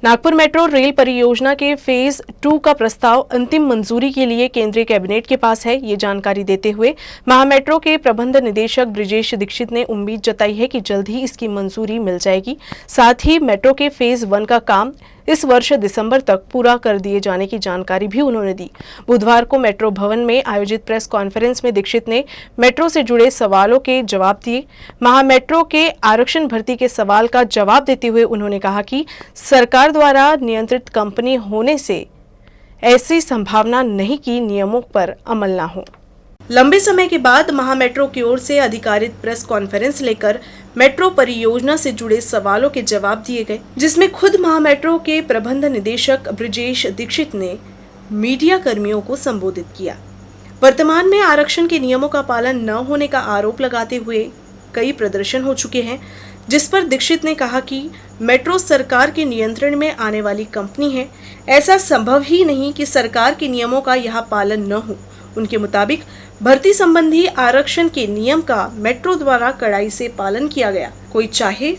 Nagpur metro rail परियोजना के phase 2 का प्रस्ताव अंतिम मंजूरी के लिए केंद्रीय कैबिनेट के पास है। ये जानकारी देते हुए महामेट्रो के प्रबंध निदेशक ब्रिजेश दीक्षित ने उम्मीद जताई है कि जल्द ही इसकी मंजूरी मिल जाएगी। साथ ही मेट्रो के फेज 1 का काम इस वर्ष दिसंबर तक पूरा कर दिए जाने की जानकारी भी उन्होंने दी। बुधवार को मेट्रो भवन में आयोजित प्रेस कॉन्फ्रेंस में दीक्षित ने मेट्रो से जुड़े सवालों के जवाब दिए। महामेट्रो के आरक्षण भर्ती के सवाल का जवाब देते हुए उन्होंने कहा कि सरकार द्वारा नियंत्रित कंपनी होने से ऐसी संभावना नहीं कि नियमों पर अमल न हो। लंबे समय के बाद महामेट्रो की ओर से अधिकारित प्रेस कॉन्फ्रेंस लेकर मेट्रो परियोजना से जुड़े सवालों के जवाब दिए गए, जिसमें खुद महामेट्रो के प्रबंध निदेशक ब्रिजेश दीक्षित ने मीडिया कर्मियों को संबोधित किया। वर्तमान में आरक्षण के नियमों का पालन न होने का आरोप लगाते हुए कई प्रदर्शन हो चुके हैं, जिस पर दीक्षित ने कहा कि मेट्रो सरकार के नियंत्रण में आने वाली कंपनी है। ऐसा संभव ही नहीं कि सरकार के नियमों का यहाँ पालन न हो। उनके मुताबिक भर्ती संबंधी आरक्षण के नियम का मेट्रो द्वारा कड़ाई से पालन किया गया। कोई चाहे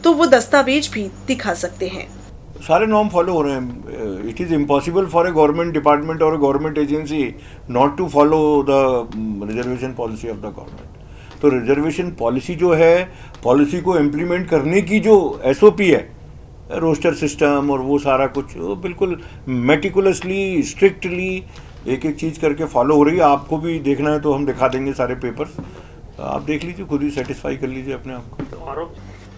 तो वो दस्तावेज भी दिखा सकते हैं। सारे नॉर्म फॉलो हो रहे हैं। It is impossible for a government department और government agency not to follow the reservation policy of the government. तो रिजर्वेशन पॉलिसी जो है, पॉलिसी को इम्प्लीमेंट करने की जो SOP है, रोस्टर सिस्टम और वो सारा कुछ बिल्कुल मेटिकुलसली स्ट्रिक्टली एक एक चीज़ करके फॉलो हो रही है। आपको भी देखना है तो हम दिखा देंगे सारे पेपर्स, आप देख लीजिए, खुद ही सेटिस्फाई कर लीजिए अपने आप को।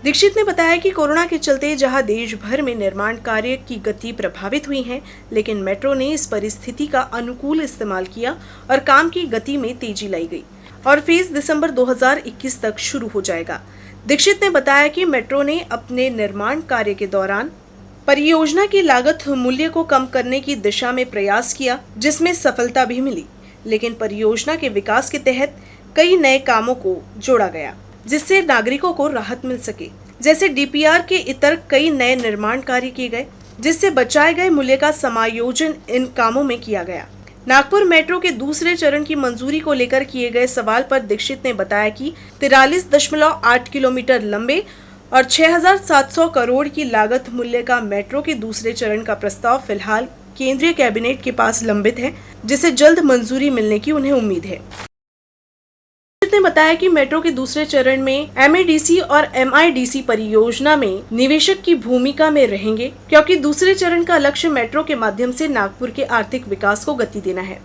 दीक्षित ने बताया कि कोरोना के चलते जहां देश भर में निर्माण कार्य की गति प्रभावित हुई है, लेकिन मेट्रो ने इस परिस्थिति का अनुकूल इस्तेमाल किया और काम की गति में तेजी लाई गई और फेज दिसंबर 2021 तक शुरू हो जाएगा। दीक्षित ने बताया कि मेट्रो ने अपने निर्माण कार्य के दौरान परियोजना की लागत मूल्य को कम करने की दिशा में प्रयास किया, जिसमें सफलता भी मिली। लेकिन परियोजना के विकास के तहत कई नए कामों को जोड़ा गया, जिससे नागरिकों को राहत मिल सके। जैसे DPR के इतर कई नए निर्माण कार्य किए गए, जिससे बचाए गए मूल्य का समायोजन इन कामों में किया गया। नागपुर मेट्रो के दूसरे चरण की मंजूरी को लेकर किए गए सवाल पर दीक्षित ने बताया कि 43.8 किलोमीटर लंबे और 6,700 करोड़ की लागत मूल्य का मेट्रो के दूसरे चरण का प्रस्ताव फिलहाल केंद्रीय कैबिनेट के पास लंबित है, जिसे जल्द मंजूरी मिलने की उन्हें उम्मीद है। ने बताया कि मेट्रो के दूसरे चरण में MADC और MIDC परियोजना में निवेशक की भूमिका में रहेंगे, क्योंकि दूसरे चरण का लक्ष्य मेट्रो के माध्यम से नागपुर के आर्थिक विकास को गति देना है।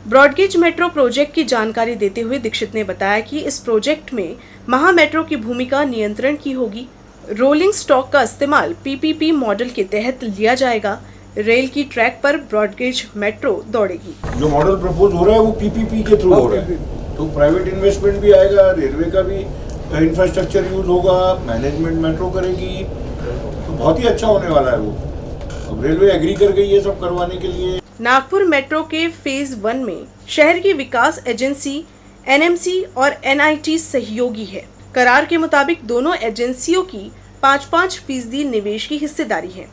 ब्रॉडगेज मेट्रो प्रोजेक्ट की जानकारी देते हुए दीक्षित ने बताया कि इस प्रोजेक्ट में महामेट्रो की भूमिका नियंत्रण की होगी। रोलिंग स्टॉक का इस्तेमाल PPP मॉडल के तहत लिया जाएगा। रेल की ट्रैक पर ब्रॉडगेज मेट्रो दौड़ेगी। जो मॉडल प्रपोज हो रहा है वो PPP के थ्रू हो रहा है, तो प्राइवेट इन्वेस्टमेंट भी आएगा, रेलवे का भी इंफ्रास्ट्रक्चर यूज होगा, मैनेजमेंट मेट्रो करेगी, तो बहुत ही अच्छा होने वाला है वो। अब रेलवे एग्री कर गई है सब करवाने के लिए। नागपुर मेट्रो के फेज 1 में शहर की विकास एजेंसी NMC और NIT सहयोगी है। करार के मुताबिक दोनों एजेंसियों की 5-5% निवेश की हिस्सेदारी है।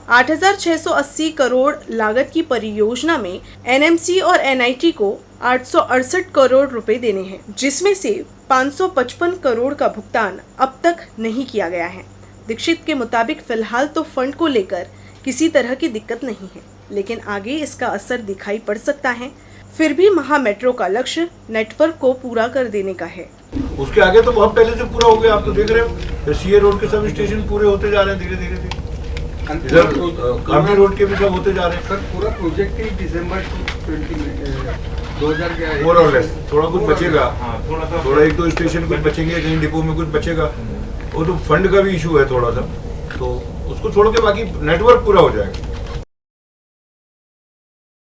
8,680 करोड़ लागत की परियोजना में NMC और NIT को 868 करोड़ रुपए देने हैं, जिसमें से 555 करोड़ का भुगतान अब तक नहीं किया गया है। दीक्षित के मुताबिक फिलहाल तो फंड को लेकर किसी तरह की दिक्कत नहीं है, लेकिन आगे इसका असर दिखाई पड़ सकता है। फिर भी महामेट्रो का लक्ष्य नेटवर्क को पूरा कर देने का है। उसके आगे तो बहुत पहले से पूरा हो गया, आप तो देख रहे हो CA रोड के सब स्टेशन पूरे होते जा रहे हैं धीरे धीरे। कामी रोड के भी सब होते जा रहे हैं। सर पूरा प्रोजेक्ट ही दिसंबर 2000 मोर और लेस, थोड़ा कुछ बचेगा, थोड़ा 1-2 स्टेशन कुछ बचेंगे, कहीं डिपो में कुछ बचेगा, वो तो फंड का भी इशू है थोड़ा सा, तो उसको छोड़ के बाकी नेटवर्क पूरा हो जाएगा।